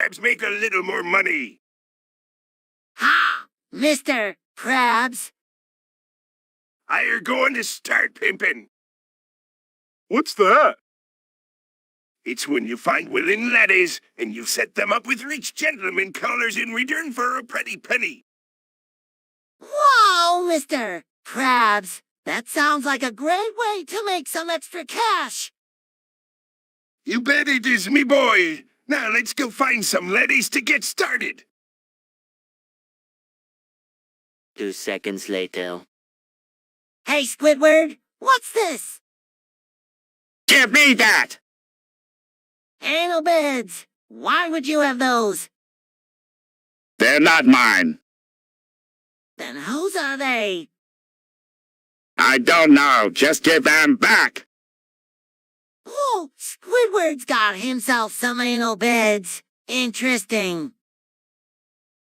Krabs make a little more money. Ha! Mr. Krabs. You're going to start pimping. What's that? It's when you find willing laddies and you set them up with rich gentlemen callers in return for a pretty penny. Wow, Mr. Krabs. That sounds like a great way to make some extra cash. You bet it is, me boy. Now let's go find some laddies to get started. 2 seconds later. Hey, Squidward, what's this? Give me that! Anal beds. Why would you have those? They're not mine. Then whose are they? I don't know. Just give them back. Oh, Squidward's got himself some anal beds. Interesting.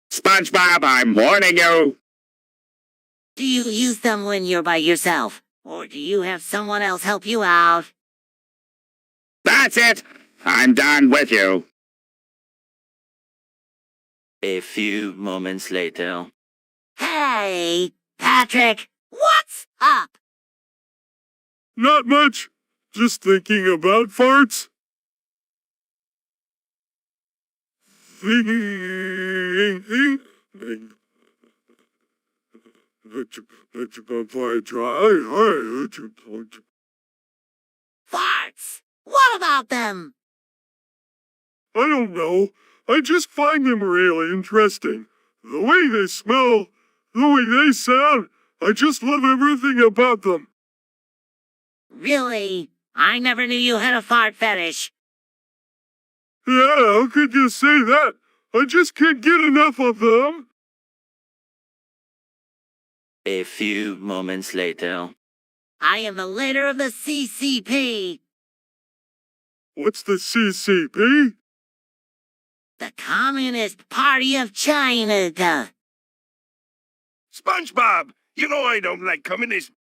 SpongeBob, I'm warning you. Do you use them when you're by yourself? Or do you have someone else help you out? That's it. I'm done with you. A few moments later. Hey, Patrick, what's up? Not much. Just thinking about farts. Farts. What about them? I don't know. I just find them really interesting. The way they smell, the way they sound, I just love everything about them. Really? I never knew you had a fart fetish. Yeah, how could you say that? I just can't get enough of them. A few moments later. I am the leader of the CCP. What's the CCP? The Communist Party of China. SpongeBob, you know I don't like communism.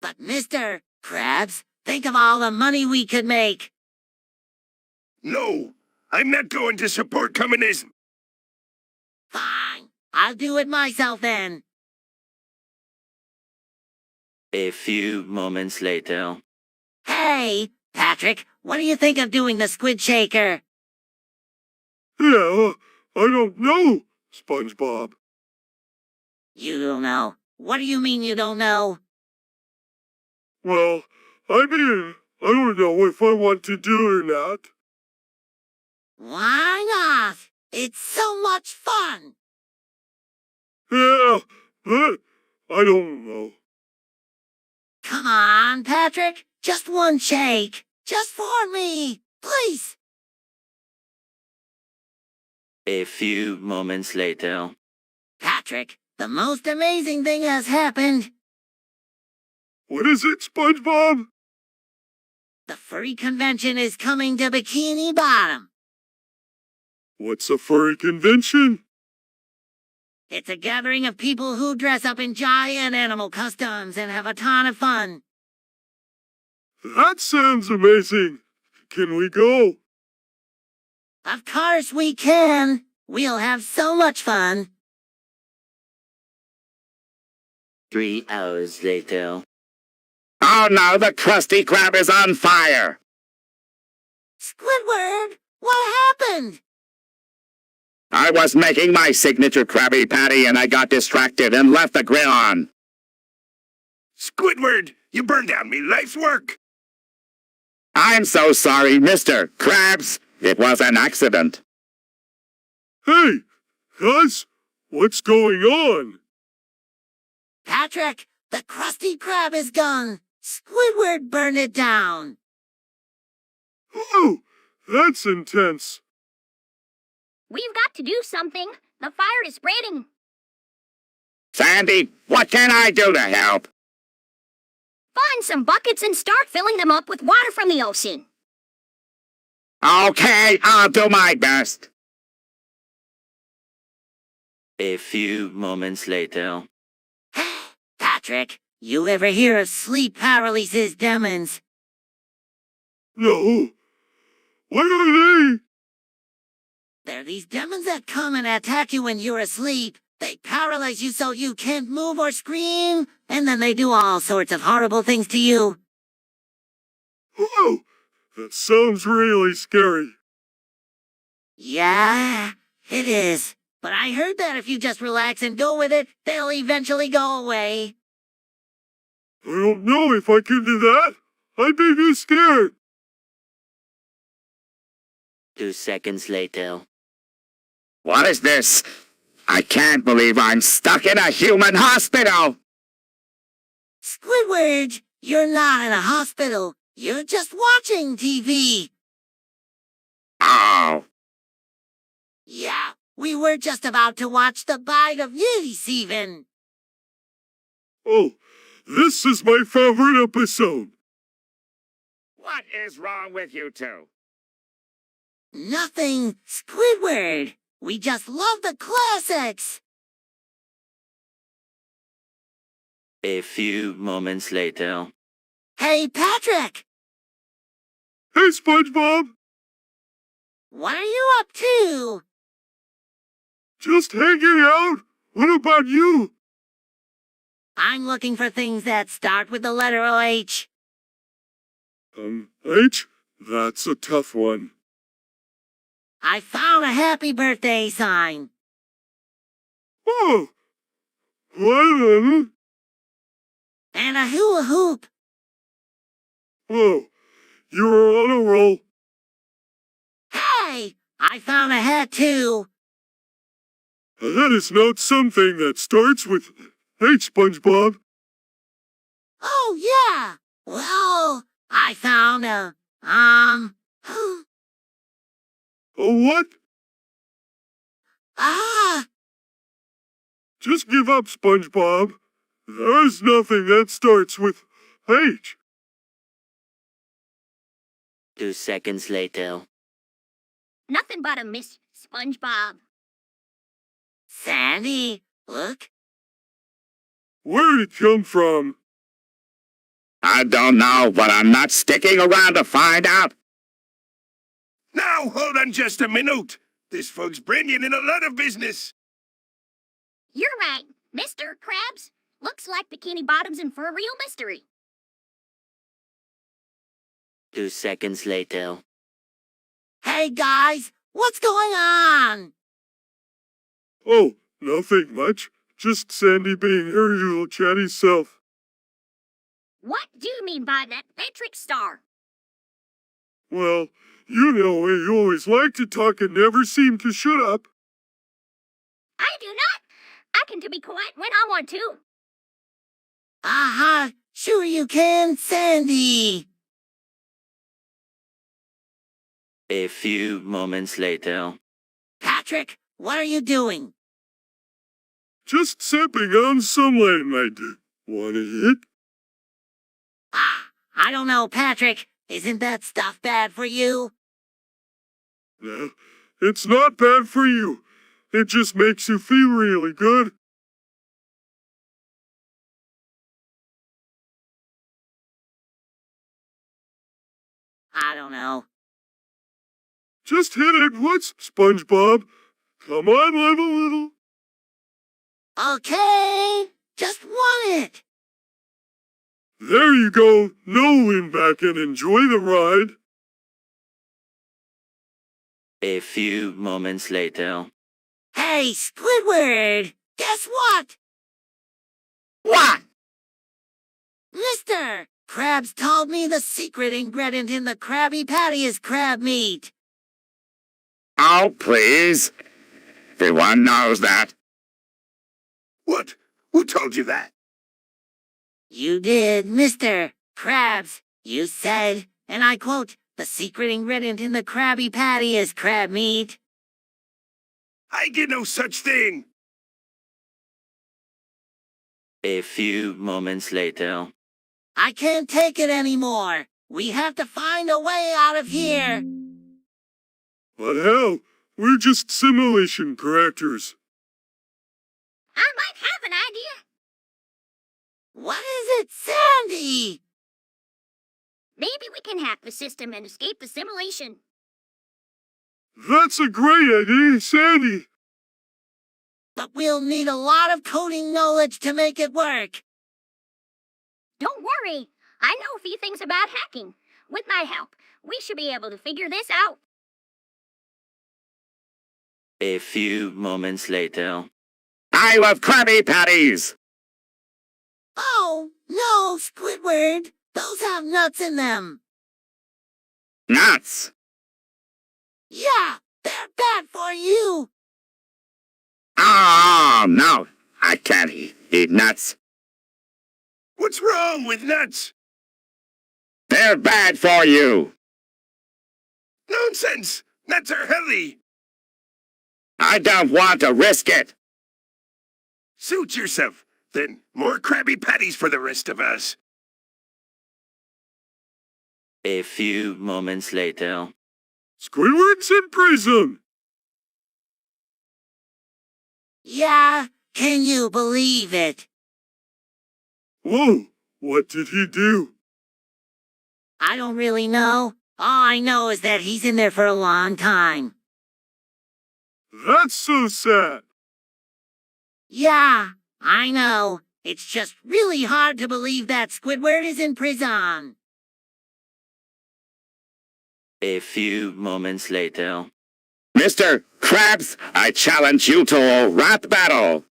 But Mr. Krabs, think of all the money we could make. No, I'm not going to support communism. Fine, I'll do it myself then. A few moments later. Hey, Patrick, what do you think of doing the squid shaker? Yeah, I don't know, SpongeBob. You don't know. What do you mean you don't know? Well, I mean, I don't know if I want to do or not. Why not? It's so much fun. Yeah, but I don't know. Come on, Patrick. Just one shake. Just for me. Please. A few moments later. Patrick, the most amazing thing has happened. What is it, SpongeBob? The furry convention is coming to Bikini Bottom. What's a furry convention? It's a gathering of people who dress up in giant animal costumes and have a ton of fun. That sounds amazing. Can we go? Of course we can. We'll have so much fun. 3 hours later. Oh no, the Krusty Krab is on fire! Squidward, what happened? I was making my signature Krabby Patty and I got distracted and left the grill on. Squidward, you burned down me life's work! I'm so sorry, Mr. Krabs. It was an accident. Hey, Gus, what's going on? Patrick, the Krusty Krab is gone. Squidward burned it down. Oh, that's intense. We've got to do something. The fire is spreading. Sandy, what can I do to help? Find some buckets and start filling them up with water from the ocean. Okay, I'll do my best. A few moments later. Patrick, you ever hear of sleep paralysis demons? No. What are they? They're these demons that come and attack you when you're asleep. They paralyze you so you can't move or scream, and then they do all sorts of horrible things to you. Whoa! That sounds really scary. Yeah, it is. But I heard that if you just relax and go with it, they'll eventually go away. I don't know if I can do that. I'd be too scared. 2 seconds later. What is this? I can't believe I'm stuck in a human hospital! Squidward, you're not in a hospital. You're just watching TV. Oh, Yeah, we were just about to watch The Bite of Yeeseven. Oh, this is my favorite episode. what is wrong with you two? Nothing, Squidward. We just love the classics. A few moments later. Hey, Patrick, Hey, SpongeBob. what are you up to? Just hanging out. What about you? I'm looking for things that start with the letter OH. H? That's a tough one. I found a happy birthday sign. Oh. What? And a hula hoop. Whoa. You're on a roll. Hey, I found a hat too. That is not something that starts with H, SpongeBob. Oh, yeah. Well, I found a, A what? ah, Just give up, SpongeBob. There is nothing that starts with H. 2 seconds later. Nothing but a Miss SpongeBob. Sandy, look. Where did it come from? I don't know, but I'm not sticking around to find out. Now, hold on just a minute. This fog's bringing in a lot of business. You're right, Mr. Krabs. Looks like Bikini Bottom's in for a real mystery. 2 seconds later. Hey, guys, what's going on? Oh, nothing much. Just Sandy being her usual chatty self. What do you mean by that Patrick Star? Well, you know you always like to talk and never seem to shut up. I do not. I can be quiet when I want to. Uh-huh, sure you can, Sandy. A few moments later. Patrick, what are you doing? Just sipping on some lemonade. Want a hit? I don't know, Patrick. Isn't that stuff bad for you? No, it's not bad for you. It just makes you feel really good. I don't know. Just hit it once, SpongeBob. Come on, live a little. Okay, just want it. There you go. Now lean back and enjoy the ride. A few moments later. Hey, Squidward, guess what? What? Mr. Krabs told me the secret ingredient in the Krabby Patty is crab meat. Oh, please. Everyone knows that. What? Who told you that? You did, Mr. Krabs. You said, and I quote, the secret ingredient in the Krabby Patty is crab meat. I get no such thing. A few moments later. I can't take it anymore. We have to find a way out of here. But hell, we're just simulation characters. I might have an idea. What is it, Sandy? Maybe we can hack the system and escape the simulation. That's a great idea, Sandy. But we'll need a lot of coding knowledge to make it work. Don't worry. I know a few things about hacking. With my help, we should be able to figure this out. A few moments later. I love Krabby Patties. Oh, no, Squidward. Those have nuts in them. Nuts. Yeah, they're bad for you. Oh, no. I can't eat nuts. What's wrong with nuts? They're bad for you. Nonsense! Nuts are healthy! I don't want to risk it. Suit yourself. Then more Krabby Patties for the rest of us. A few moments later. Squidward's in prison. Yeah, can you believe it? Whoa, what did he do? I don't really know. All I know is that he's in there for a long time. That's so sad. Yeah, I know. It's just really hard to believe that Squidward is in prison. A few moments later. Mr. Krabs, I challenge you to a rap battle.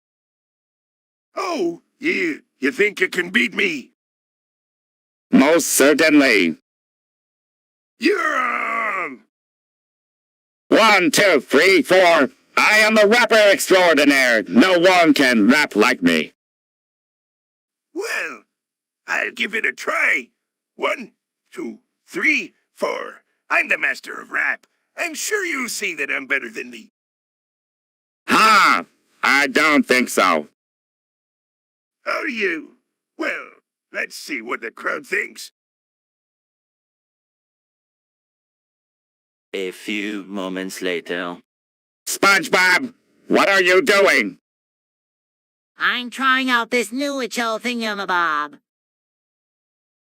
Oh, you think you can beat me? Most certainly. You're on! 1, 2, 3, 4. I am the rapper extraordinaire. No one can rap like me. Well, I'll give it a try. 1, 2, 3, 4. I'm the master of rap. I'm sure you'll see that I'm better than thee. Ha! I don't think so. Are you? Well, let's see what the crowd thinks. A few moments later. SpongeBob, what are you doing? I'm trying out this new HL thingamabob.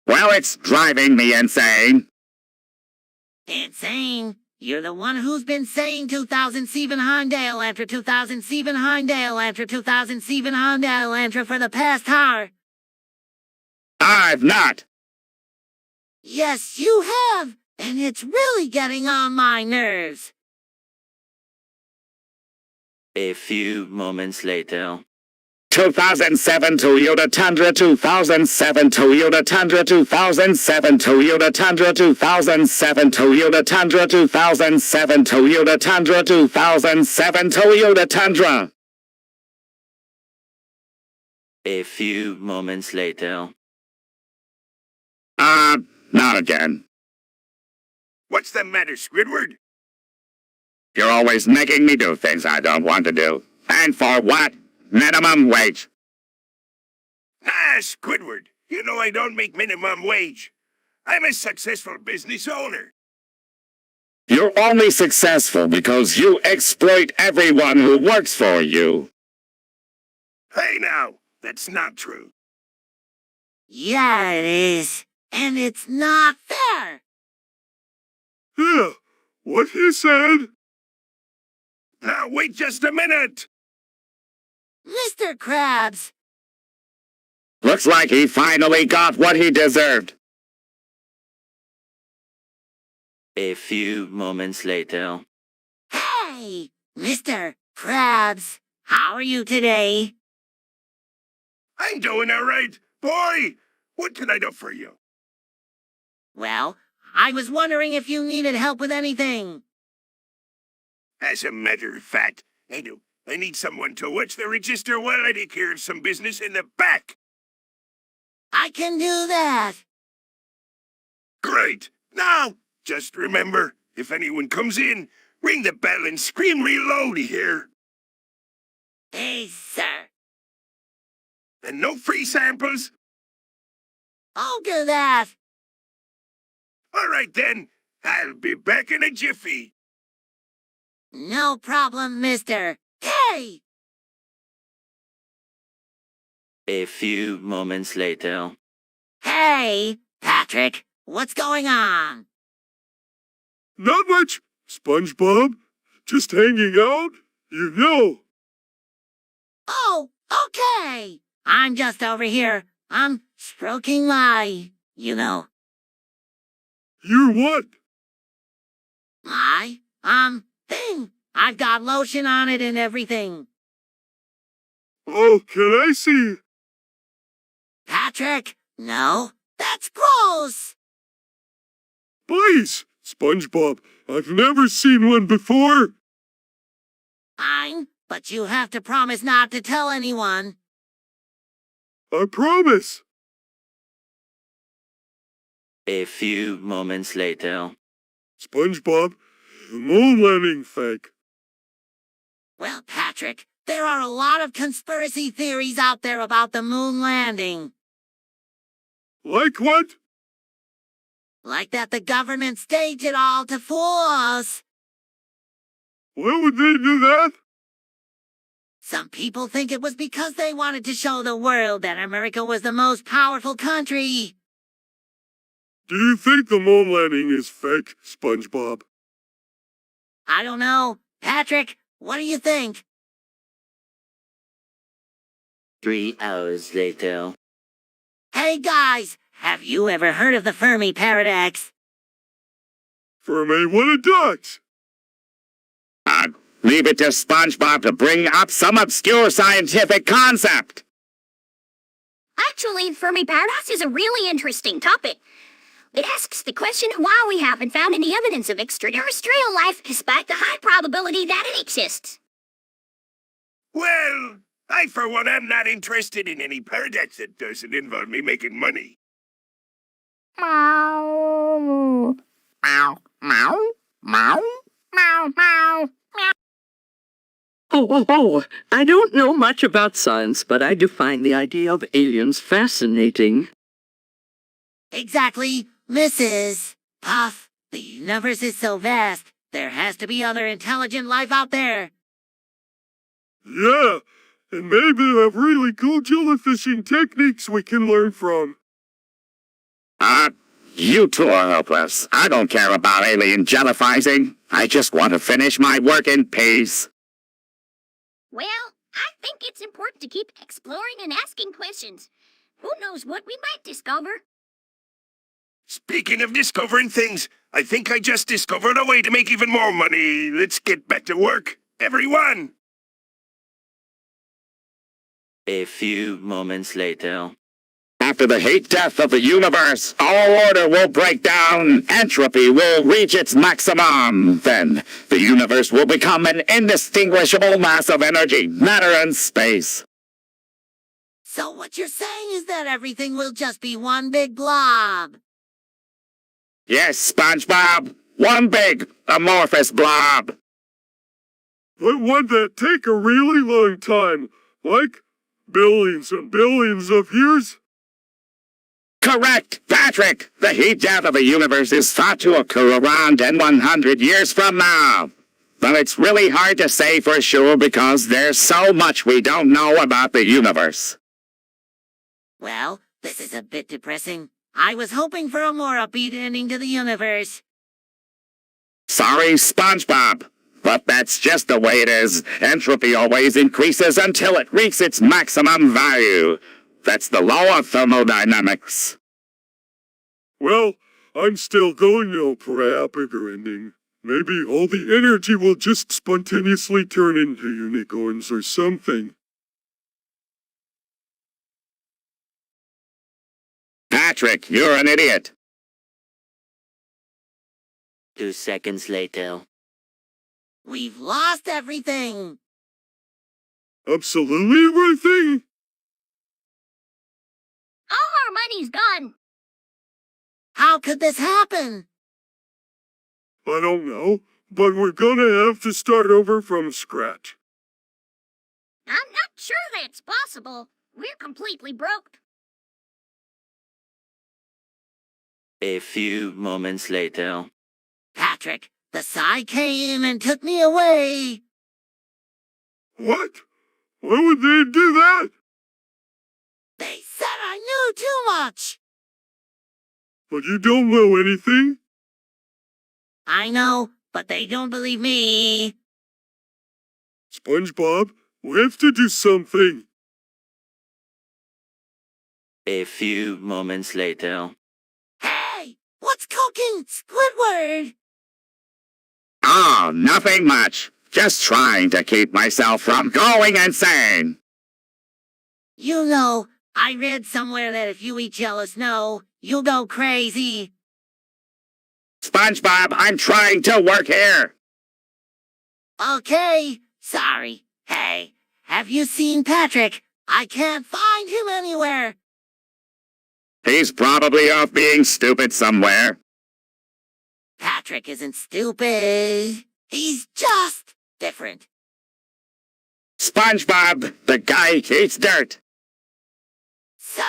Well, it's driving me insane. Insane. You're the one who's been saying 2007 Heimdall after 2007 Heimdall after 2007 Heimdall after for the past hour. I've not. Yes, you have. And it's really getting on my nerves. A few moments later. 2007 Toyota Tundra, 2007 Toyota Tundra, 2007 Toyota Tundra, 2007 Toyota Tundra, 2007 Toyota Tundra, 2007 Toyota Tundra. A few moments later. Not again. What's the matter, Squidward? You're always making me do things I don't want to do. And for what? Minimum wage. Ah, Squidward, you know I don't make minimum wage. I'm a successful business owner. You're only successful because you exploit everyone who works for you. Hey now, that's not true. Yeah, it is. And it's not fair. Yeah, what he said? Now wait just a minute. Mr. Krabs. Looks like he finally got what he deserved. A few moments later. Hey, Mr. Krabs. How are you today? I'm doing all right. Boy, what can I do for you? Well, I was wondering if you needed help with anything. As a matter of fact, I do. I need someone to watch the register while I take care of some business in the back. I can do that. Great. Now, just remember, if anyone comes in, ring the bell and scream reload here. Hey, sir. And no free samples. I'll do that. All right then, I'll be back in a jiffy. No problem, mister. Hey! A few moments later. Hey, Patrick, what's going on? Not much. SpongeBob, Just hanging out? You know. Oh, okay. I'm just over here. I'm stroking my, You're what? my, thing. I've got lotion on it and everything. Oh, can I see? Patrick, no, that's gross. Please, SpongeBob. I've never seen one before. Fine, but you have to promise not to tell anyone. I promise. A few moments later. SpongeBob, the moon landing fake. Well, Patrick, there are a lot of conspiracy theories out there about the moon landing. Like what? Like that the government staged it all to fool us. Why would they do that? Some people think it was because they wanted to show the world that America was the most powerful country. Do you think the moon landing is fake, SpongeBob? I don't know. Patrick, what do you think? 3 hours later. Hey guys, have you ever heard of the Fermi paradox? Fermi, what a ducks! Leave it to SpongeBob to bring up some obscure scientific concept. Actually, Fermi paradox is a really interesting topic. It asks the question of why we haven't found any evidence of extraterrestrial life despite the high probability that it exists. Well, I for one am not interested in any paradox that doesn't involve me making money. Meow. Meow. Meow. Meow. Meow. Meow. I don't know much about science, but I do find the idea of aliens fascinating. Exactly, Mrs. Puff. The universe is so vast, there has to be other intelligent life out there. Yeah, and maybe they have really cool jellyfishing techniques we can learn from. You two are hopeless. I don't care about alien jellyfizing. I just want to finish my work in peace. Well, I think it's important to keep exploring and asking questions. Who knows what we might discover? Speaking of discovering things, I think I just discovered a way to make even more money. Let's get back to work, everyone! A few moments later. After the heat death of the universe, all order will break down. Entropy will reach its maximum. Then, the universe will become an indistinguishable mass of energy, matter, and space. So what you're saying is that everything will just be one big blob. Yes, SpongeBob. One big, amorphous blob. But would that take a really long time? Like billions and billions of years? Correct, Patrick. The heat death of the universe is thought to occur around 100 years from now. But it's really hard to say for sure because there's so much we don't know about the universe. Well, this is a bit depressing. I was hoping for a more upbeat ending to the universe. Sorry, SpongeBob. But that's just the way it is. Entropy always increases until it reaches its maximum value. That's the law of thermodynamics. Well, I'm still going though for a bigger ending. Maybe all the energy will just spontaneously turn into unicorns or something. Patrick, you're an idiot. 2 seconds later. We've lost everything. Absolutely everything? All our money's gone. How could this happen? I don't know, but we're gonna have to start over from scratch. I'm not sure that's possible. We're completely broke. A few moments later. Patrick, the Psy came and took me away. What? Why would they do that? They said I knew too much. But you don't know anything? I know, but they don't believe me. SpongeBob, we have to do something. A few moments later. Hey, what's cooking, Squidward? Oh, nothing much. Just trying to keep myself from going insane. You know, I read somewhere that if you eat yellow snow, you'll go crazy. SpongeBob, I'm trying to work here. Okay, sorry. Hey, have you seen Patrick? I can't find him anywhere. He's probably off being stupid somewhere. Patrick isn't stupid. He's just different. SpongeBob, the guy eats dirt. So,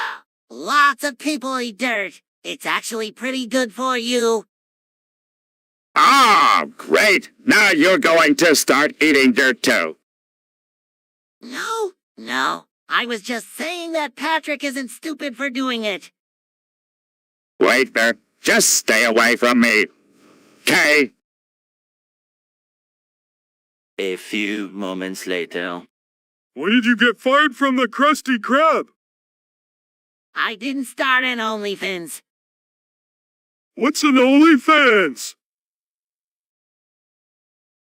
lots of people eat dirt. It's actually pretty good for you. Oh, great. Now you're going to start eating dirt too. No. I was just saying that Patrick isn't stupid for doing it. Wait there. Just stay away from me. Okay? A few moments later. When did you get fired from the Krusty Krab? I didn't start an OnlyFans. What's an OnlyFans?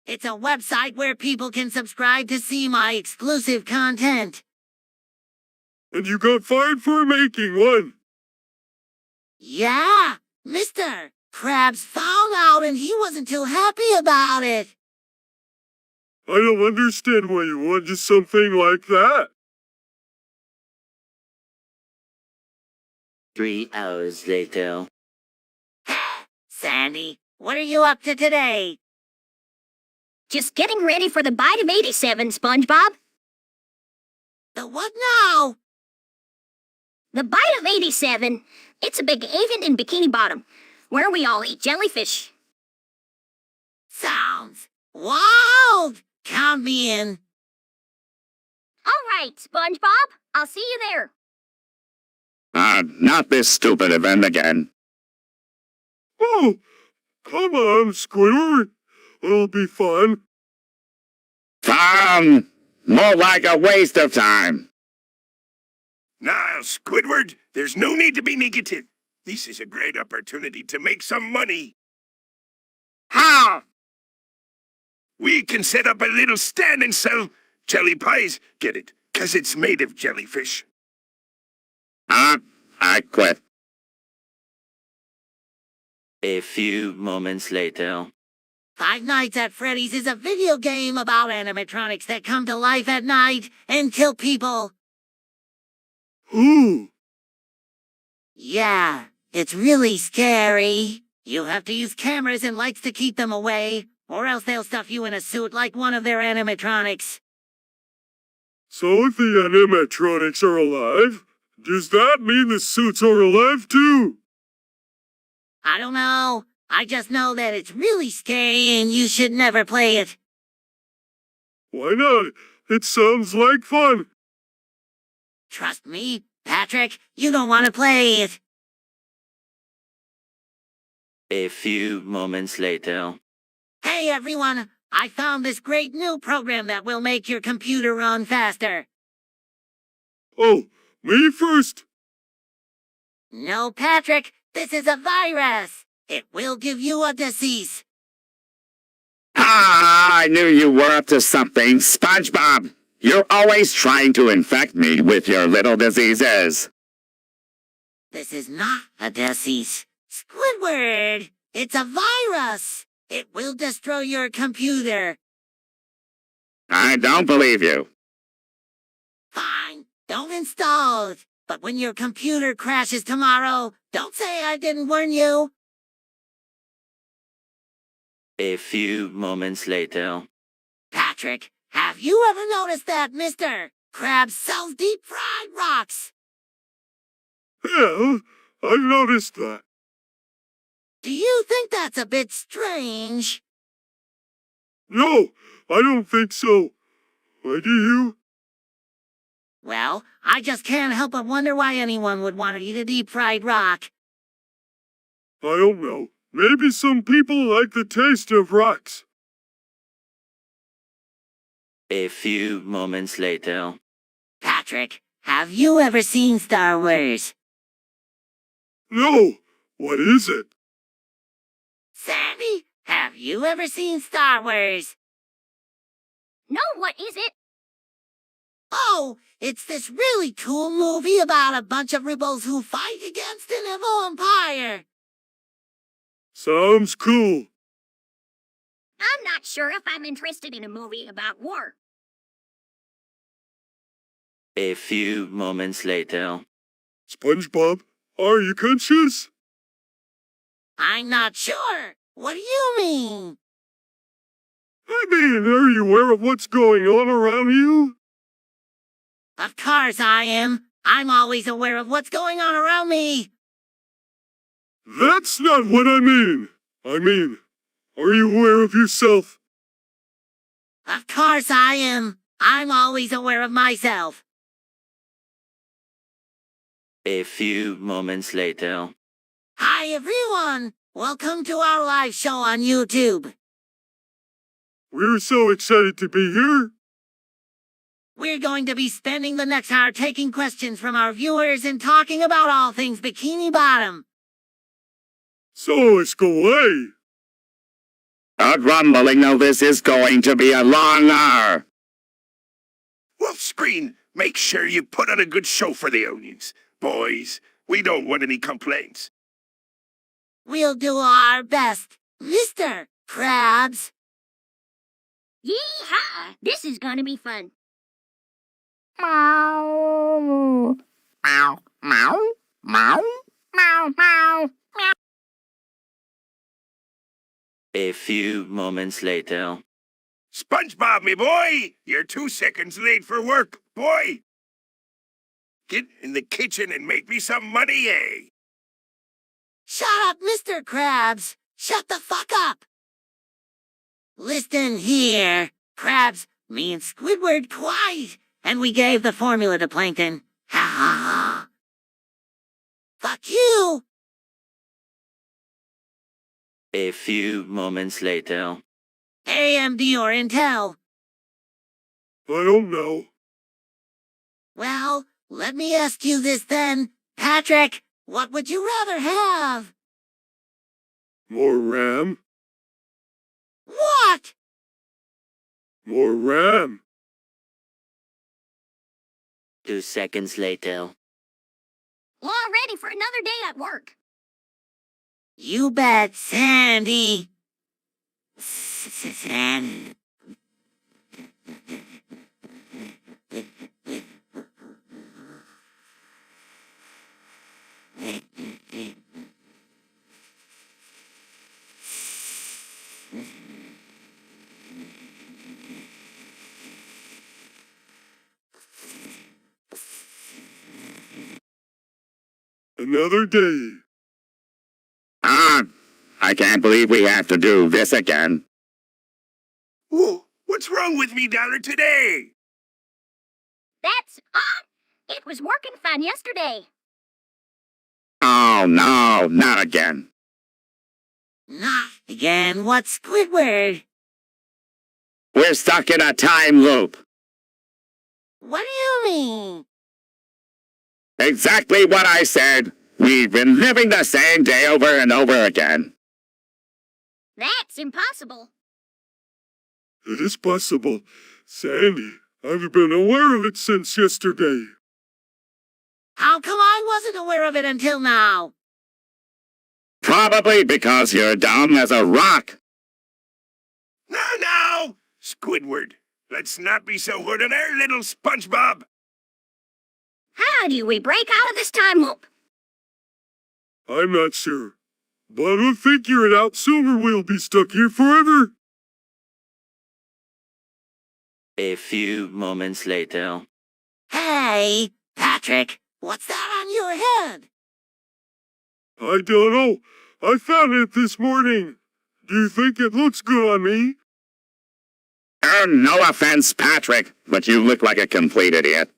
It's a website where people can subscribe to see my exclusive content. And you got fired for making one. Yeah, Mr. Krabs found out and he wasn't too happy about it. I don't understand why you want just something like that. 3 hours later. Sandy, what are you up to today? Just getting ready for the bite of 87, SpongeBob. The what now? The bite of 87. It's a big event in Bikini Bottom, where we all eat jellyfish. Sounds wild. Count me in. All right, SpongeBob. I'll see you there. Not this stupid event again. Oh, come on, Squidward. It'll be fun. Fun! More like a waste of time. Now, Squidward, there's no need to be negative. This is a great opportunity to make some money. How? We can set up a little stand and sell jelly pies. Get it? 'Cause it's made of jellyfish. I quit. A few moments later. Five Nights at Freddy's is a video game about animatronics that come to life at night and kill people. Ooh, Yeah, it's really scary. You have to use cameras and lights to keep them away, or else they'll stuff you in a suit like one of their animatronics. so if the animatronics are alive, does that mean the suits are alive too? I don't know. I just know that it's really scary and you should never play it. Why not? It sounds like fun. Trust me, Patrick, you don't want to play it. A few moments later. Hey everyone, I found this great new program that will make your computer run faster. Oh, me first. No, Patrick, this is a virus. It will give you a disease. I knew you were up to something, SpongeBob. You're always trying to infect me with your little diseases. This is not a disease. Squidward, it's a virus. It will destroy your computer. I don't believe you. Fine, don't install it. But when your computer crashes tomorrow, don't say I didn't warn you. A few moments later. Patrick, have you ever noticed that Mr. Krabs sells deep-fried rocks? Yeah, I noticed that. Do you think that's a bit strange? No, I don't think so. Why do you? Well, I just can't help but wonder why anyone would want to eat a deep-fried rock. I don't know. Maybe some people like the taste of rocks. A few moments later. Patrick, have you ever seen Star Wars? No, what is it? Sandy, have you ever seen Star Wars? No, what is it? Oh, it's this really cool movie about a bunch of rebels who fight against an evil empire. Sounds cool. I'm not sure if I'm interested in a movie about war. A few moments later. SpongeBob, are you conscious? I'm not sure. What do you mean? I mean, are you aware of what's going on around you? Of course I am. I'm always aware of what's going on around me. That's not what I mean. I mean, are you aware of yourself? Of course I am. I'm always aware of myself. A few moments later. Hi everyone. Welcome to our live show on YouTube. We're so excited to be here. We're going to be spending the next hour taking questions from our viewers and talking about all things Bikini Bottom. So let's go away. A rumbling now this is going to be a long hour. Wolf Screen, make sure you put on a good show for the onions. Boys, we don't want any complaints. We'll do our best, Mr. Krabs. Yee-haw! This is gonna be fun. Meow. Meow. Meow. Meow. Meow. Meow. A few moments later. SpongeBob, me boy, you're 2 seconds late for work, boy. Get in the kitchen and make me some money, eh? Shut up, Mr. Krabs. Shut the fuck up. Listen here. Krabs, me and Squidward quiet, and we gave the formula to Plankton. Ha ha ha. Fuck you. A few moments later. AMD or Intel? I don't know. Well, let me ask you this then. Patrick, what would you rather have? More RAM? What? More RAM. 2 seconds later. All ready for another day at work. You bet, Sandy. Sandy. Another day. I can't believe we have to do this again. Whoa, what's wrong with me, Dollar, today? That's it was working fine yesterday. Oh no, not again. Not again. What's Squidward? We're stuck in a time loop. What do you mean? Exactly what I said. We've been living the same day over and over again. That's impossible. It is possible. Sandy, I've been aware of it since yesterday. How come I wasn't aware of it until now? Probably because you're dumb as a rock. No, Squidward, let's not be so hard on our little SpongeBob. How do we break out of this time loop? I'm not sure. But we'll figure it out soon or we'll be stuck here forever. A few moments later. Hey, Patrick, what's that on your head? I don't know. I found it this morning. Do you think it looks good on me? No offense, Patrick, but you look like a complete idiot.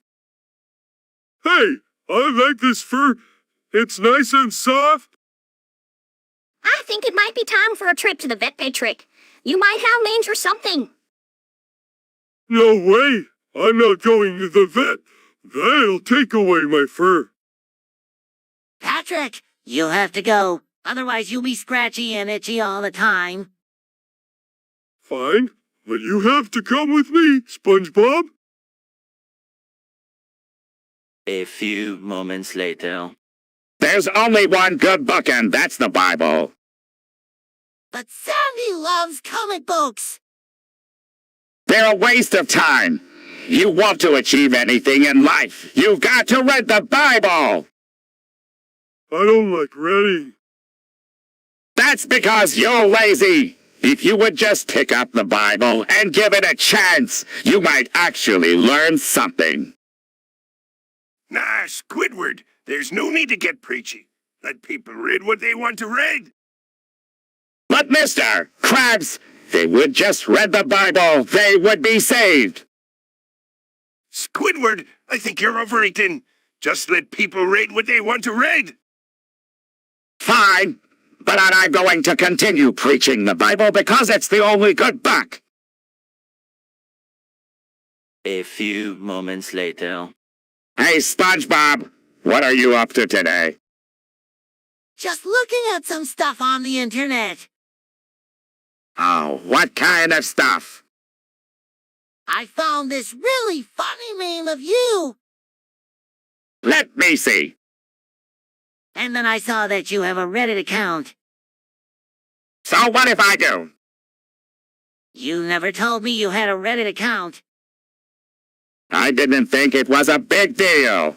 Hey, I like this fur. It's nice and soft. I think it might be time for a trip to the vet, Patrick. You might have mange or something. No way! I'm not going to the vet. They'll take away my fur. Patrick, you have to go. Otherwise you'll be scratchy and itchy all the time. Fine, but you have to come with me, SpongeBob. A few moments later. There's only one good book, and that's the Bible. But Sandy loves comic books. They're a waste of time. You want to achieve anything in life, you've got to read the Bible. I don't like reading. That's because you're lazy. If you would just pick up the Bible and give it a chance, you might actually learn something. Nah, Squidward, there's no need to get preachy. Let people read what they want to read. But Mr. Krabs, they would just read the Bible, they would be saved. Squidward, I think you're overeating. Just let people read what they want to read. Fine, but I'm going to continue preaching the Bible because it's the only good book. A few moments later. Hey, SpongeBob, what are you up to today? Just looking at some stuff on the internet. Oh, what kind of stuff? I found this really funny meme of you. Let me see. And then I saw that you have a Reddit account. So what if I do? You never told me you had a Reddit account. I didn't think it was a big deal.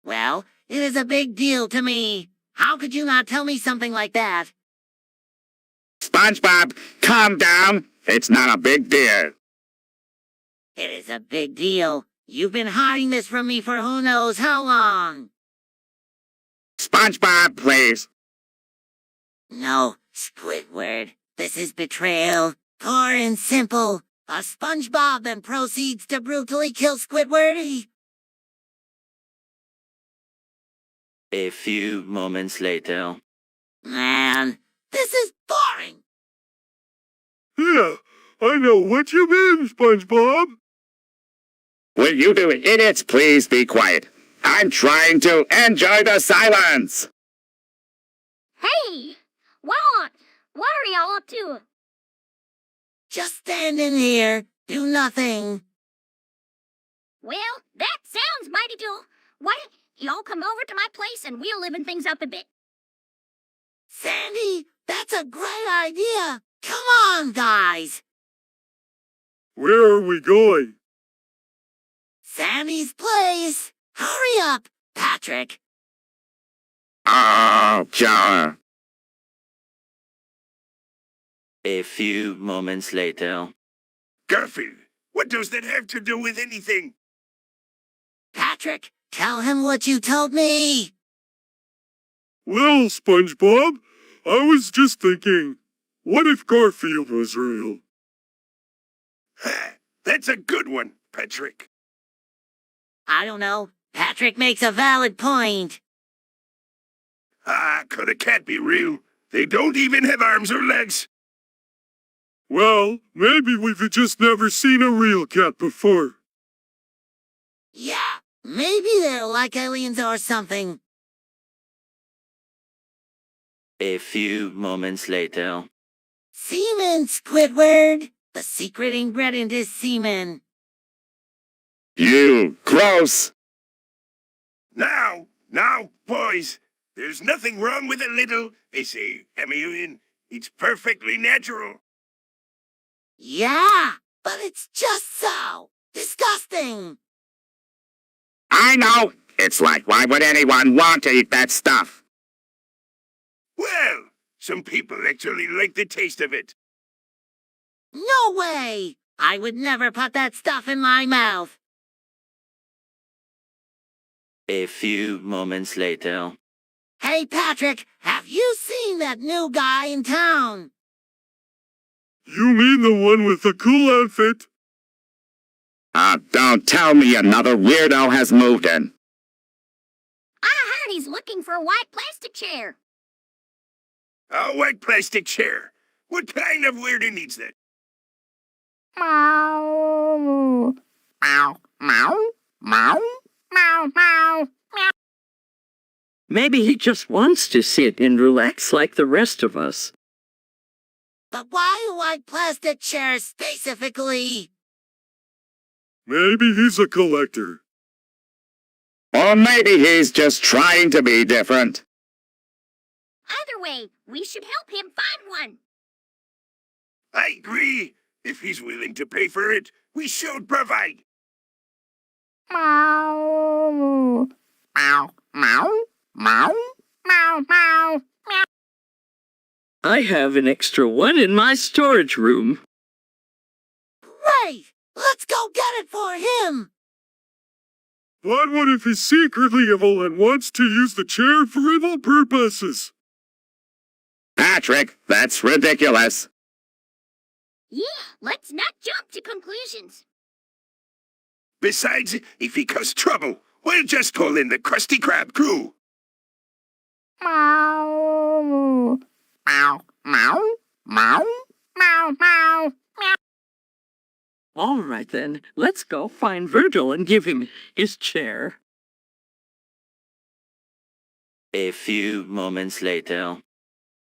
Well, it is a big deal to me. How could you not tell me something like that? SpongeBob, calm down. It's not a big deal. It is a big deal. You've been hiding this from me for who knows how long. SpongeBob, please. No, Squidward. This is betrayal. Pure and simple. A SpongeBob then proceeds to brutally kill Squidward. A few moments later. Man, this is boring. Yeah, I know what you mean, SpongeBob. Will you two idiots please be quiet? I'm trying to enjoy the silence. Hey, what are y'all up to? Just standing here, do nothing. Well, that sounds mighty dull. Why don't y'all come over to my place and we'll liven things up a bit? Sandy, that's a great idea. Come on, guys. Where are we going? Sandy's place. Hurry up, Patrick. Oh, sure. A few moments later. Garfield, what does that have to do with anything? Patrick, tell him what you told me. Well, SpongeBob, I was just thinking, what if Garfield was real? That's a good one, Patrick. I don't know. Patrick makes a valid point. Could a cat be real? They don't even have arms or legs. Well, maybe we've just never seen a real cat before. Yeah, maybe they're like aliens or something. A few moments later. Semen, Squidward. The secret ingredient is semen. You gross. Now, boys, there's nothing wrong with a little, they say, chameleon. It's perfectly natural. Yeah, but it's just so disgusting. I know. It's like, why would anyone want to eat that stuff? Well, some people actually like the taste of it. No way! I would never put that stuff in my mouth. A few moments later. Hey, Patrick, have you seen that new guy in town? You mean the one with the cool outfit? Don't tell me another weirdo has moved in. I heard he's looking for a white plastic chair. A white plastic chair. What kind of weirdo needs that? Meow. Meow. Meow. Meow. Meow. Meow. Maybe he just wants to sit and relax like the rest of us. But why do I plastic chairs specifically? Maybe he's a collector. Or maybe he's just trying to be different. Either way, we should help him find one. I agree. If he's willing to pay for it, we should provide. Meow. Meow. Meow. Meow. Meow. Meow. I have an extra one in my storage room. Right! Let's go get it for him! But what if he's secretly evil and wants to use the chair for evil purposes? Patrick, that's ridiculous. Yeah, let's not jump to conclusions. Besides, if he causes trouble, we'll just call in the Krusty Krab crew. Meow. Meow. Meow. Meow. Meow. Meow. All right then, let's go find Virgil and give him his chair. A few moments later.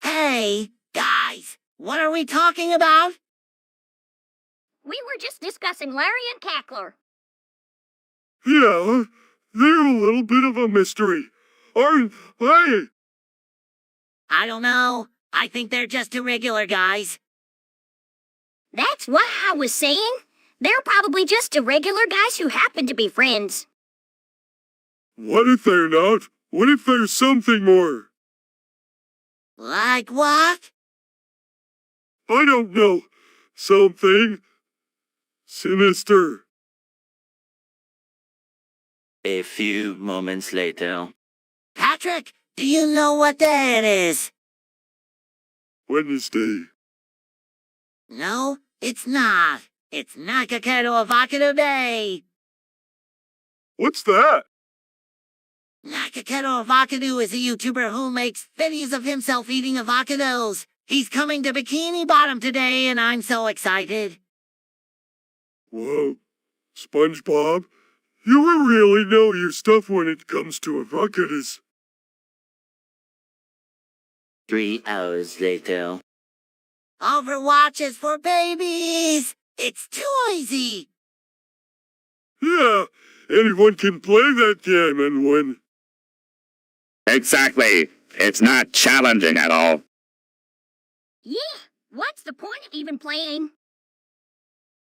Hey, guys, what are we talking about? We were just discussing Larry and Cackler. Yeah, they're a little bit of a mystery, aren't they? I don't know. I think they're just irregular guys. That's what I was saying. They're probably just irregular guys who happen to be friends. What if they're not? What if there's something more? Like what? I don't know. Something sinister. A few moments later. Patrick, do you know what day it is? Wednesday. No, it's not. It's Nakakado Avocado Day. What's that? Nakakado Avocado is a YouTuber who makes videos of himself eating avocados. He's coming to Bikini Bottom today, and I'm so excited. Whoa. SpongeBob, you really know your stuff when it comes to avocados. 3 hours later. Overwatch is for babies. It's too easy. Yeah, anyone can play that game and win. Exactly. It's not challenging at all. Yeah, what's the point of even playing?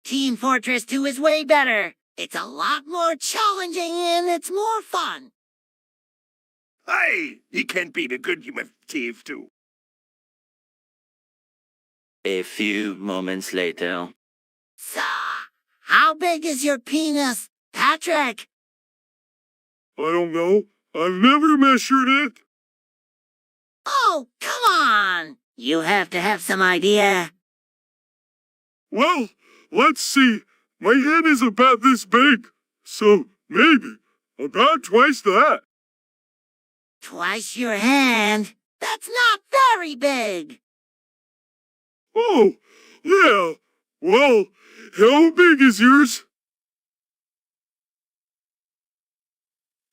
Team Fortress 2 is way better. It's a lot more challenging and it's more fun. Aye, he can't beat a good human thief too. A few moments later. So, how big is your penis, Patrick? I don't know. I've never measured it. Oh, come on. You have to have some idea. Well, let's see. My head is about this big, so maybe about twice that. Twice your hand? That's not very big. Oh, yeah. Well, how big is yours?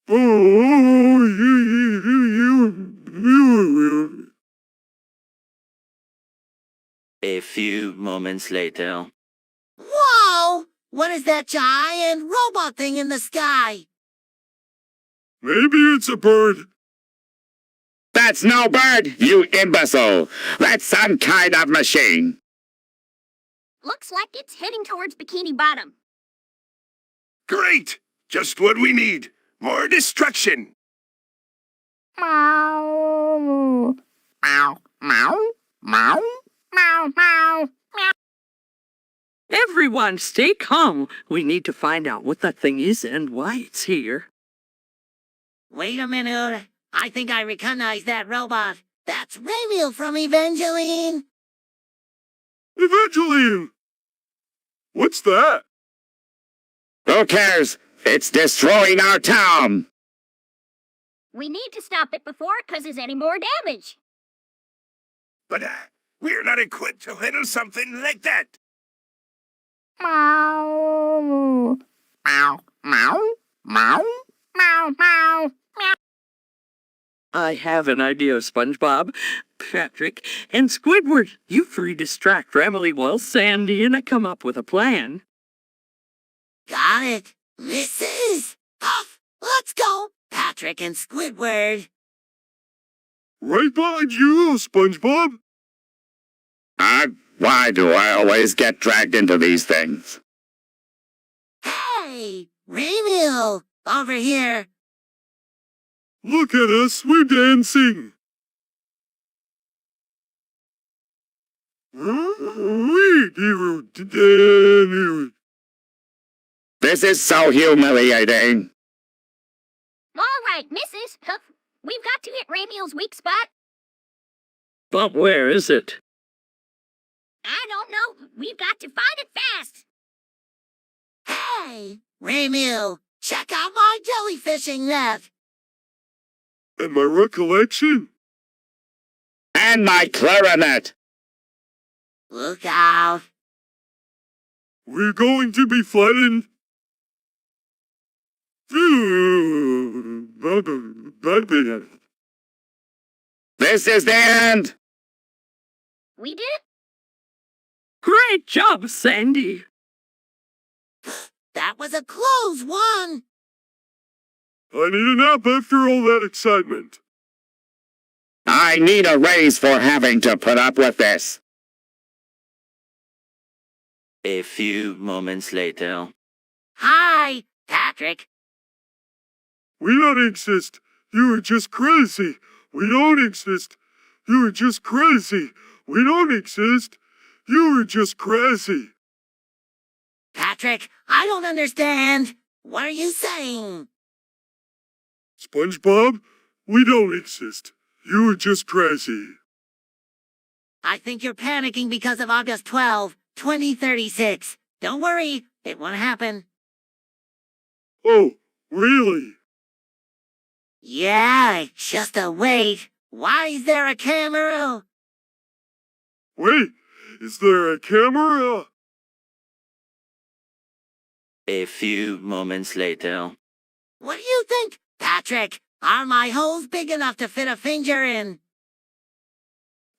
Oh, you. A few moments later. Whoa! What is that giant robot thing in the sky? Maybe it's a bird. That's no bird, you imbecile. That's some kind of machine. Looks like it's heading towards Bikini Bottom. Great! Just what we need. More destruction. Meow. Meow. Meow. Meow. Meow. Meow. Everyone, stay calm. We need to find out what that thing is and why it's here. Wait a minute. I think I recognize that robot. That's Ramiel from Evangeline. Evangeline! What's that? Who cares? It's destroying our town. We need to stop it before it causes any more damage. But we're not equipped to handle something like that. Meow. Meow. Meow. Meow. Meow. Meow. I have an idea, SpongeBob. Patrick and Squidward, you three distract Emily while Sandy and I come up with a plan. Got it. Mrs. Puff, let's go. Patrick and Squidward. Right behind you, SpongeBob. Why do I always get dragged into these things? Hey, Raymill, over here. Look at us, we're dancing. This is so humiliating. All right, Mrs. Huff, we've got to hit Ramil's weak spot. But where is it? I don't know. We've got to find it fast. Hey, Raymill, check out my jellyfishing net. And my recollection? And my clarinet. Look out. We're going to be flattened. This is the end. We did it. Great job, Sandy. That was a close one. I need a nap after all that excitement. I need a raise for having to put up with this. A few moments later. Hi, Patrick. We don't exist. You are just crazy. We don't exist. You are just crazy. We don't exist. You are just crazy. Patrick, I don't understand. What are you saying? SpongeBob, we don't exist. You are just crazy. I think you're panicking because of August 12, 2036. Don't worry, it won't happen. Oh, really? Yeah, just a wait. Why is there a camera? Wait, is there a camera? A few moments later. What do you think, Patrick? Are my holes big enough to fit a finger in?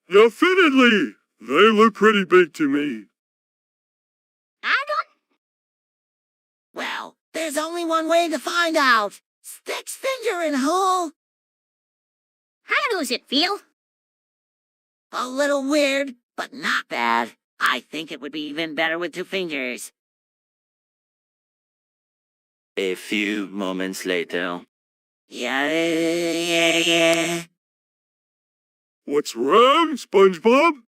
Definitely. They look pretty big to me. I don't. Well, there's only one way to find out. Stick finger in hole. How does it feel? A little weird, but not bad. I think it would be even better with two fingers. A few moments later. Yeah. What's wrong, SpongeBob?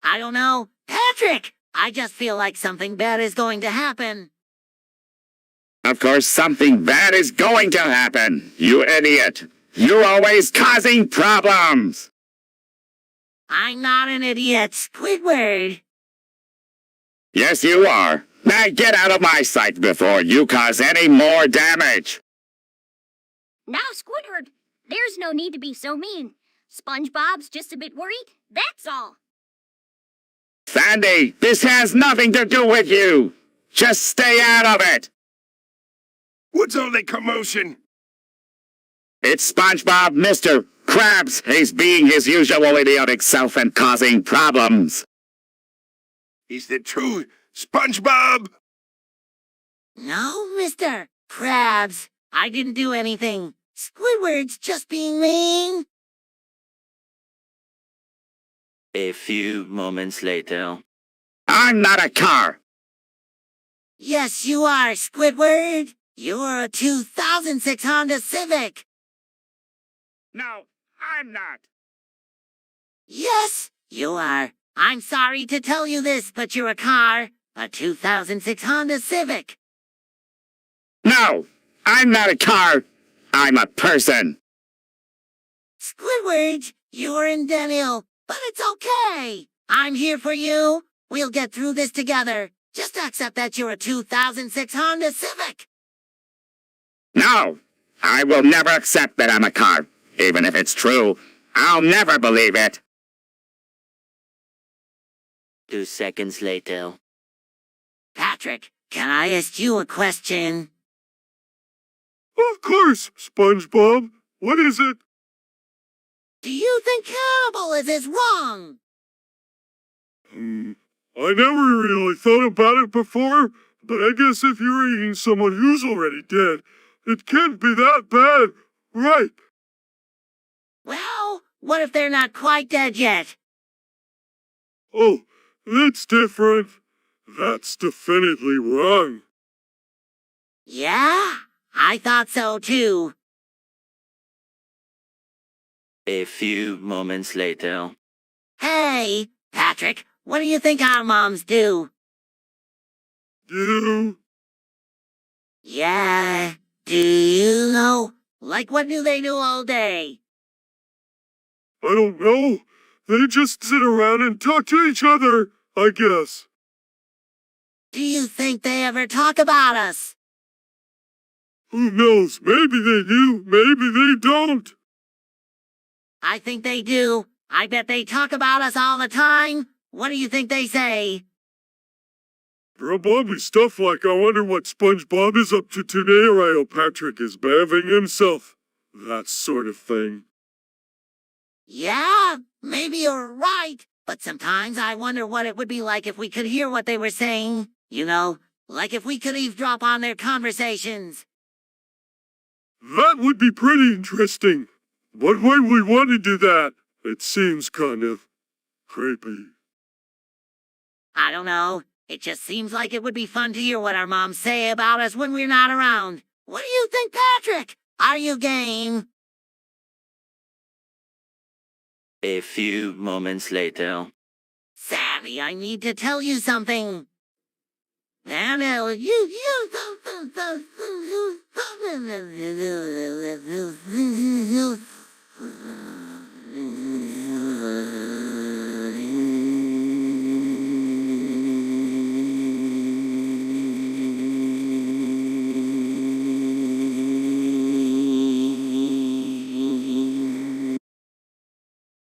I don't know. Patrick! I just feel like something bad is going to happen. Of course, something bad is going to happen, you idiot. You're always causing problems. I'm not an idiot, Squidward. Yes, you are. Now get out of my sight before you cause any more damage. Now, Squidward, there's no need to be so mean. SpongeBob's just a bit worried, that's all. Sandy, this has nothing to do with you. Just stay out of it. What's all the commotion? It's SpongeBob, Mr. Krabs. He's being his usual idiotic self and causing problems. Is the truth SpongeBob? No, Mr. Krabs. I didn't do anything. Squidward's just being mean. A few moments later. I'm not a car. Yes, you are, Squidward. You're a 2006 Honda Civic. No, I'm not. Yes, you are. I'm sorry to tell you this, but you're a car. A 2006 Honda Civic. No, I'm not a car. I'm a person. Squidward, you're in Daniel, but it's okay. I'm here for you. We'll get through this together. Just accept that you're a 2006 Honda Civic. No, I will never accept that I'm a car. Even if it's true, I'll never believe it. 2 seconds later. Patrick, can I ask you a question? Of course, SpongeBob. What is it? Do you think cannibalism is wrong? I never really thought about it before, but I guess if you're eating someone who's already dead, it can't be that bad, right? Well, what if they're not quite dead yet? Oh, that's different. That's definitely wrong. Yeah, I thought so too. A few moments later. Hey, Patrick, what do you think our moms do? You? Yeah, do you know? Like, what do they do all day? I don't know. They just sit around and talk to each other, I guess. Do you think they ever talk about us? Who knows? Maybe they do, maybe they don't. I think they do. I bet they talk about us all the time. What do you think they say? Probably stuff like, I wonder what SpongeBob is up to today, or I hope Patrick is behaving himself. That sort of thing. Yeah, maybe you're right. But sometimes I wonder what it would be like if we could hear what they were saying. You know, like if we could eavesdrop on their conversations. That would be pretty interesting. But why would we want to do that? It seems kind of creepy. I don't know. It just seems like it would be fun to hear what our moms say about us when we're not around. What do you think, Patrick? Are you game? A few moments later. Savvy, I need to tell you something. Now,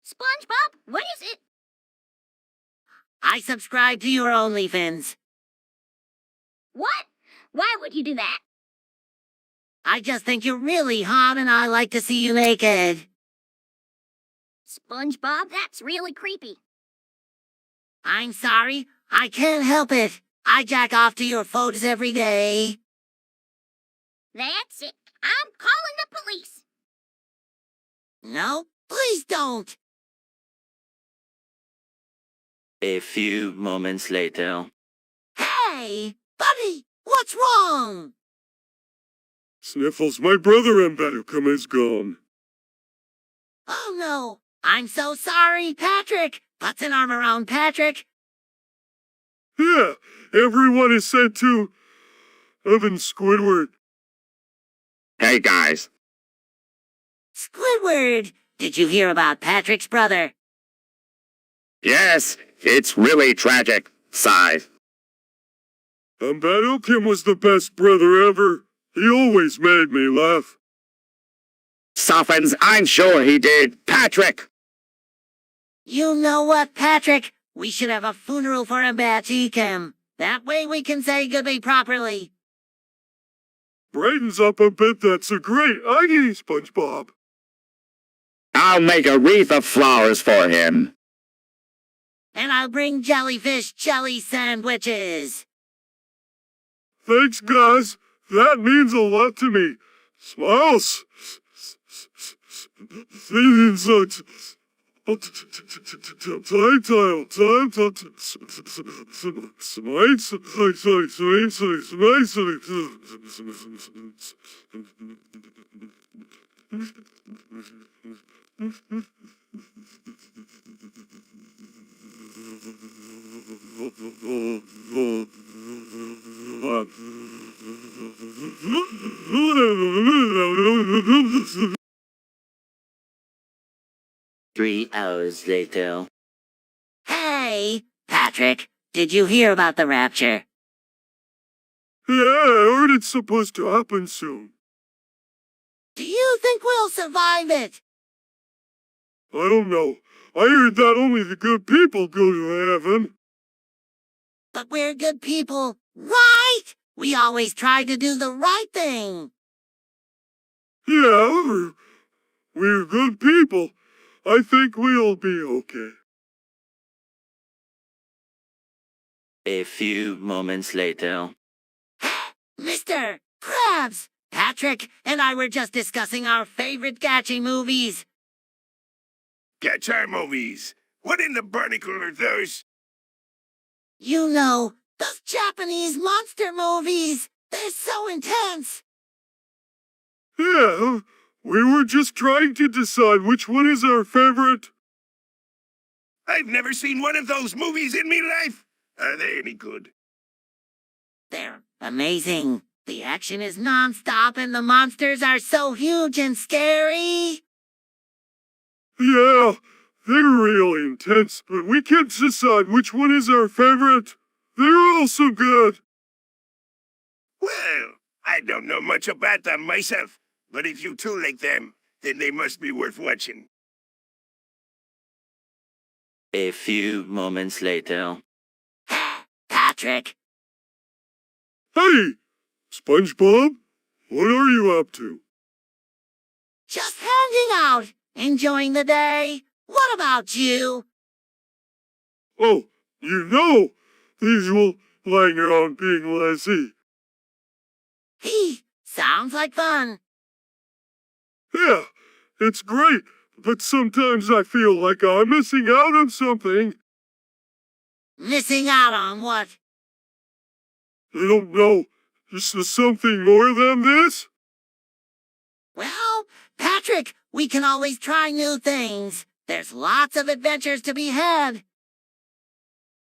SpongeBob, what is it? I subscribe to your OnlyFans. What? Why would you do that? I just think you're really hot and I like to see you naked. SpongeBob, that's really creepy. I'm sorry, I can't help it. I jack off to your photos every day. That's it. I'm calling the police. No, please don't. A few moments later. Hey, buddy, what's wrong? Sniffles, my brother Ambedukam is gone. Oh no, I'm so sorry, Patrick. Put an arm around Patrick. Yeah, everyone is sent to Evan Squidward. Hey guys, Squidward, did you hear about Patrick's brother? yes, it's really tragic. Sigh. Ambedukam was the best brother ever. He always made me laugh. Softens, I'm sure he did. Patrick! You know what, Patrick? We should have a funeral for Ambedukam. That way we can say goodbye properly. Brightens up a bit, that's a great idea, SpongeBob. I'll make a wreath of flowers for him. And I'll bring jellyfish jelly sandwiches. Thanks, guys. That means a lot to me. Smiles. Three hours later. Hey, Patrick, did you hear about the rapture? Yeah, I heard it's supposed to happen soon. Do you think we'll survive it? I don't know. I heard that only the good people go to heaven. But we're good people. Right? We always try to do the right thing. Yeah, we're good people. I think we'll be okay. A few moments later. Mr. Krabs! Patrick and I were just discussing our favorite Gachi movies. Gacha movies. What in the barnacle are those? You know, those Japanese monster movies. They're so intense. Yeah, we were just trying to decide which one is our favorite. I've never seen one of those movies in me life. Are they any good? They're amazing. The action is non-stop and the monsters are so huge and scary. Yeah, they're really intense, but we can't decide which one is our favorite. They're all so good. Well, I don't know much about them myself, but if you two like them, then they must be worth watching. A few moments later. Patrick, Hey, SpongeBob, what are you up to? just hanging out, enjoying the day. What about you? Oh, you know, the usual lying around being lazy. Sounds like fun. Yeah, it's great, but sometimes I feel like I'm missing out on something. Missing out on what? I don't know. Is there something more than this? Well, Patrick, we can always try new things. There's lots of adventures to be had.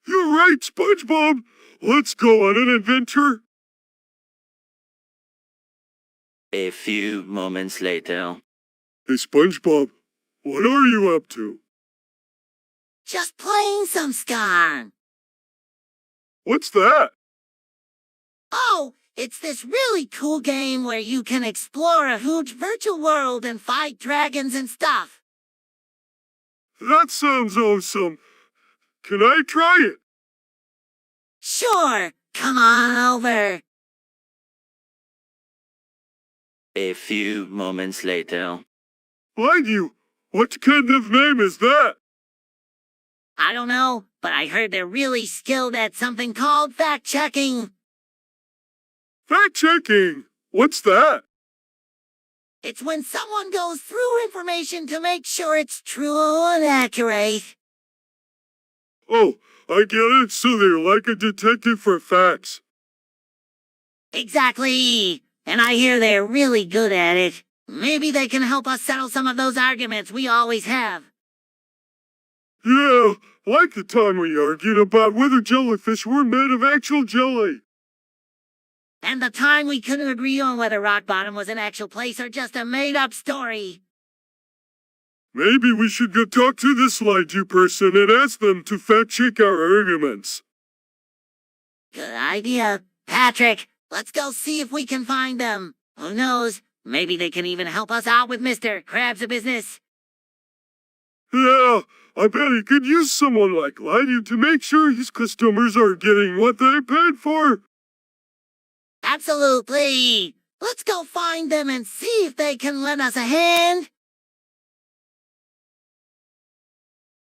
You're right, SpongeBob. Let's go on an adventure. A few moments later. Hey, SpongeBob, what are you up to? Just playing some Scarn. What's that? Oh, it's this really cool game where you can explore a huge virtual world and fight dragons and stuff. That sounds awesome. Can I try it? Sure, come on over. A few moments later. Mind you, what kind of name is that? I don't know, but I heard they're really skilled at something called fact-checking. Fact-checking. What's that? It's when someone goes through information to make sure it's true and accurate. Oh, I get it. So they're like a detective for facts. Exactly. And I hear they're really good at it. Maybe they can help us settle some of those arguments we always have. Yeah, like the time we argued about whether jellyfish were made of actual jelly. And the time we couldn't agree on whether Rock Bottom was an actual place or just a made-up story. Maybe we should go talk to this Slidey person and ask them to fact-check our arguments. Good idea. Patrick, let's go see if we can find them. Who knows? Maybe they can even help us out with Mr. Krabs a Business. Yeah, I bet he could use someone like Slidey to make sure his customers are getting what they paid for. Absolutely. Let's go find them and see if they can lend us a hand.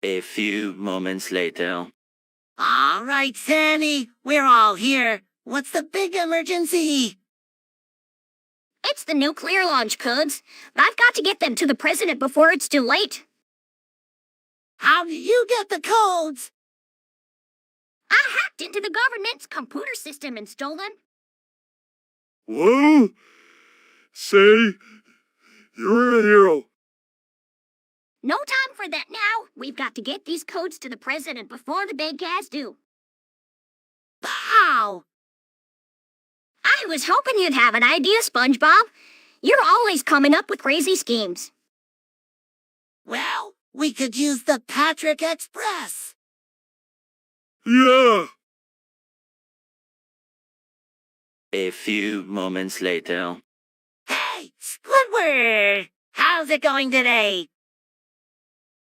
A few moments later. All right, Sandy, we're all here. What's the big emergency? It's the nuclear launch codes. I've got to get them to the president before it's too late. How did you get the codes? I hacked into the government's computer system and stole them. Whoa! Say, you're a hero. No time for that now. We've got to get these codes to the president before the big guys do. How? I was hoping you'd have an idea, SpongeBob. You're always coming up with crazy schemes. Well, we could use the Patrick Express. Yeah. A few moments later. Hey, Squidward! How's it going today?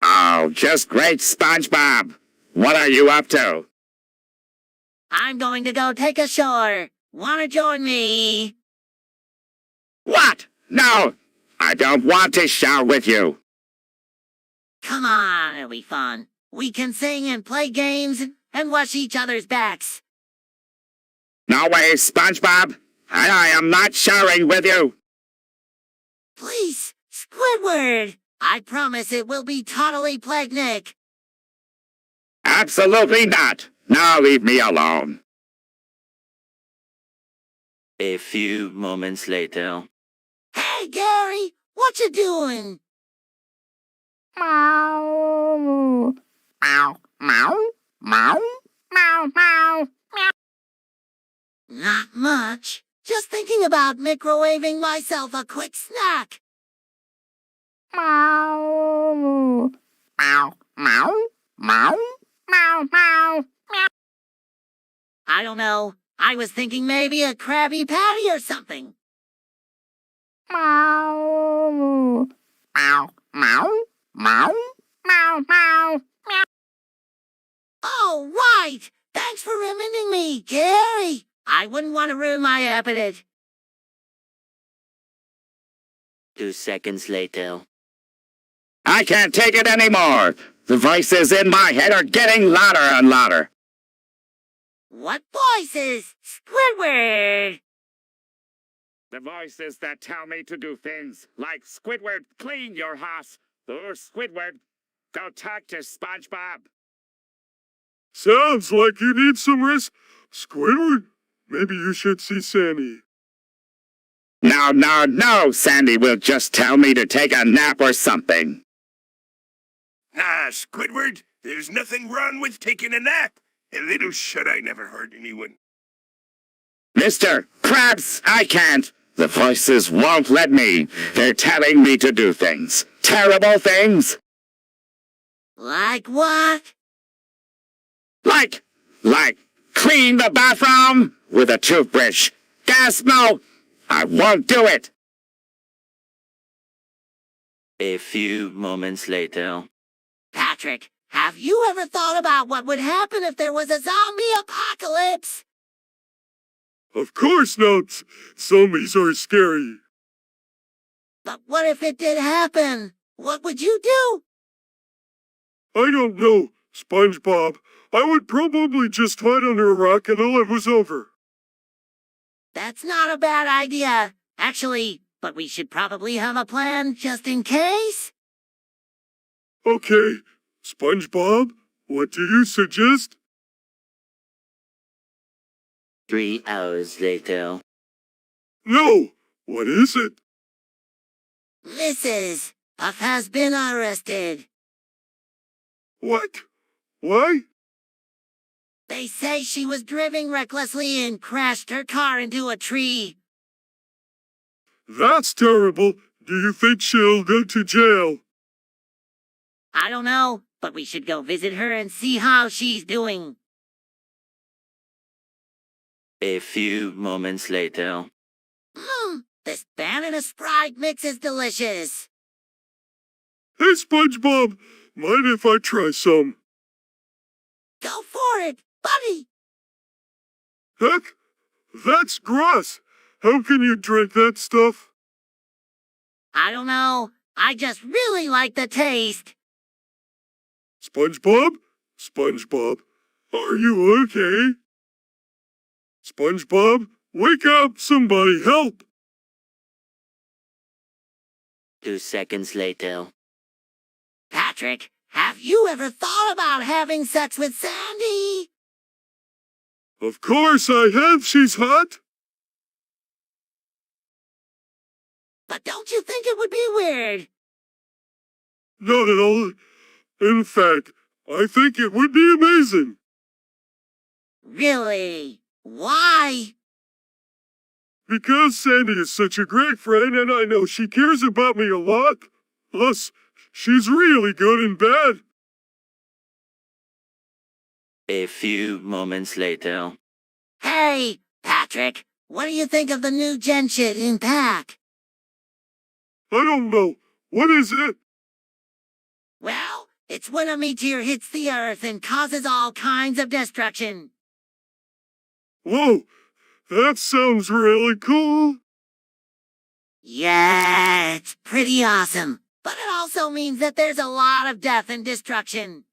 Oh, just great, SpongeBob. What are you up to? I'm going to go take a shower. Wanna join me? What? No, I don't want to shower with you. Come on, it'll be fun. We can sing and play games and wash each other's backs. No way, SpongeBob. I am not showering with you. Please, Squidward. I promise it will be totally picnic. Absolutely not. Now leave me alone. A few moments later. Hey, Gary, what you doing? Meow. Meow. Meow. Meow. Meow. Meow. Not much. Just thinking about microwaving myself a quick snack. Meow. Meow. Meow. Meow. Meow. Meow. I don't know. I was thinking maybe a Krabby Patty or something. Meow. Meow. Meow. Meow. Meow. Meow. Oh, right. Thanks for reminding me, Gary. I wouldn't want to ruin my appetite. 2 seconds later. I can't take it anymore. The voices in my head are getting louder and louder. What voices? Squidward. The voices that tell me to do things like Squidward, clean your house, or Squidward, go talk to SpongeBob. Sounds like you need some rest. Squidward, maybe you should see Sandy. No, Sandy will just tell me to take a nap or something. Nah, Squidward, there's nothing wrong with taking a nap. And little should I never hurt anyone. Mr. Krabs, I can't. The voices won't let me. They're telling me to do things. Terrible things. Like what? Like clean the bathroom with a toothbrush. Gas, no, I won't do it. A few moments later. Patrick, have you ever thought about what would happen if there was a zombie apocalypse? Of course not. Zombies are scary. But what if it did happen? What would you do? I don't know, SpongeBob. I would probably just hide under a rock until it was over. That's not a bad idea, actually, but we should probably have a plan just in case. Okay, SpongeBob, what do you suggest? 3 hours later. No, what is it? Mrs. Puff has been arrested. What? Why? They say she was driving recklessly and crashed her car into a tree. That's terrible. Do you think she'll go to jail? I don't know, but we should go visit her and see how she's doing. A few moments later. This banana Sprite mix is delicious. Hey, SpongeBob, mind if I try some? Go for it, buddy. Heck, that's gross. How can you drink that stuff? I don't know. I just really like the taste. SpongeBob? SpongeBob, are you okay? SpongeBob, wake up! Somebody help! 2 seconds later. Patrick, have you ever thought about having sex with Sandy? Of course I have, she's hot. But don't you think it would be weird? Not at all. In fact, I think it would be amazing. Really? Why? Because Sandy is such a great friend and I know she cares about me a lot. Plus, she's really good in bed. A few moments later. Hey, Patrick, what do you think of the new Genshin Impact? I don't know. What is it? Well, it's when a meteor hits the Earth and causes all kinds of destruction. Whoa, that sounds really cool. Yeah, it's pretty awesome. But it also means that there's a lot of death and destruction.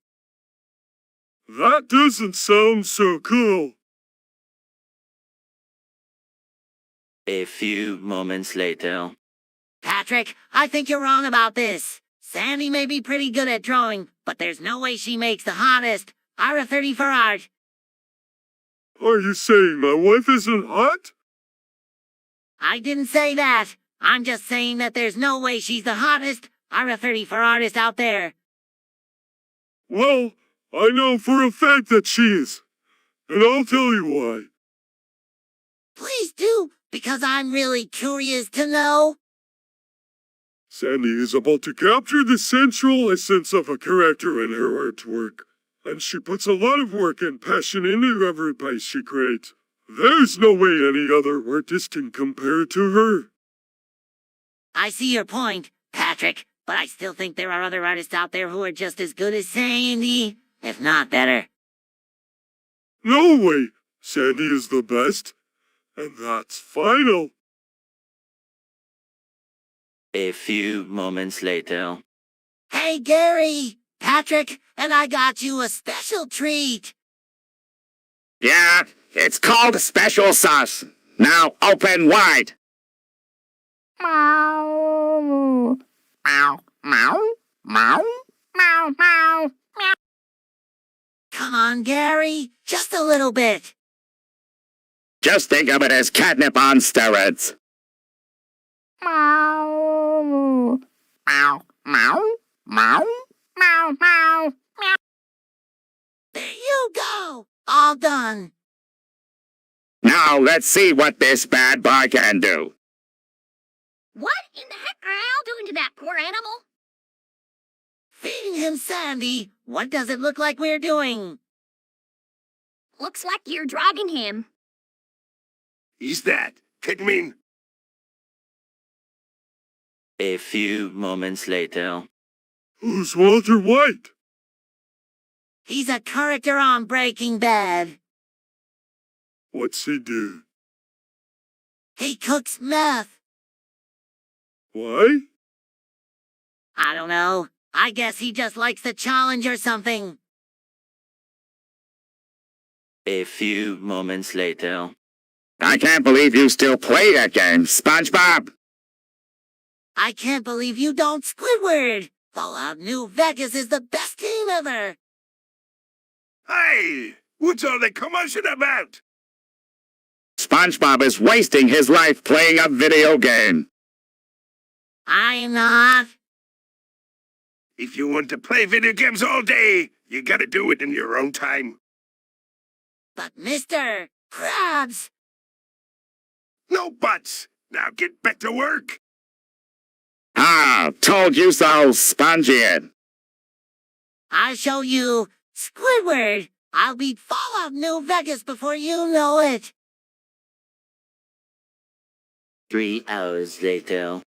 That doesn't sound so cool. A few moments later. Patrick, I think you're wrong about this. Sandy may be pretty good at drawing, but there's no way she makes the hottest Ara-30 for art. Are you saying my wife isn't hot? I didn't say that. I'm just saying that there's no way she's the hottest Ara-30 for artist out there. Well, I know for a fact that she is. And I'll tell you why. Please do, because I'm really curious to know. Sandy is about to capture the central essence of a character in her artwork. And she puts a lot of work and passion into every piece she creates. There's no way any other artist can compare to her. I see your point, Patrick, but I still think there are other artists out there who are just as good as Sandy, if not better. No way! Sandy is the best. And that's final. A few moments later. Hey, Gary! Patrick, and I got you a special treat. Yeah, it's called special sauce. Now open wide. Meow. Meow. Meow. Meow. Meow. Meow. Come on, Gary, just a little bit. Just think of it as catnip on steroids. Meow. Meow. Meow. Meow. Meow. Meow. There you go, all done. Now let's see what this bad boy can do. What in the heck are Al doing to that poor animal? Feeding him Sandy, what does it look like we're doing? Looks like you're drugging him. He's that. Kidmin. A few moments later. Who's Walter White? He's a character on Breaking Bad. What's he do? He cooks meth. Why? I don't know. I guess he just likes the challenge or something. A few moments later. I can't believe you still play that game, SpongeBob. I can't believe you don't, Squidward. Fallout New Vegas is the best game ever. Hey, what's all the commotion about? SpongeBob is wasting his life playing a video game. I'm not. If you want to play video games all day, you gotta do it in your own time. But Mr. Krabs, No buts. Now get back to work. Ah, told you so, Spongy. I'll show you, Squidward. I'll beat Fallout New Vegas before you know it. 3 hours later.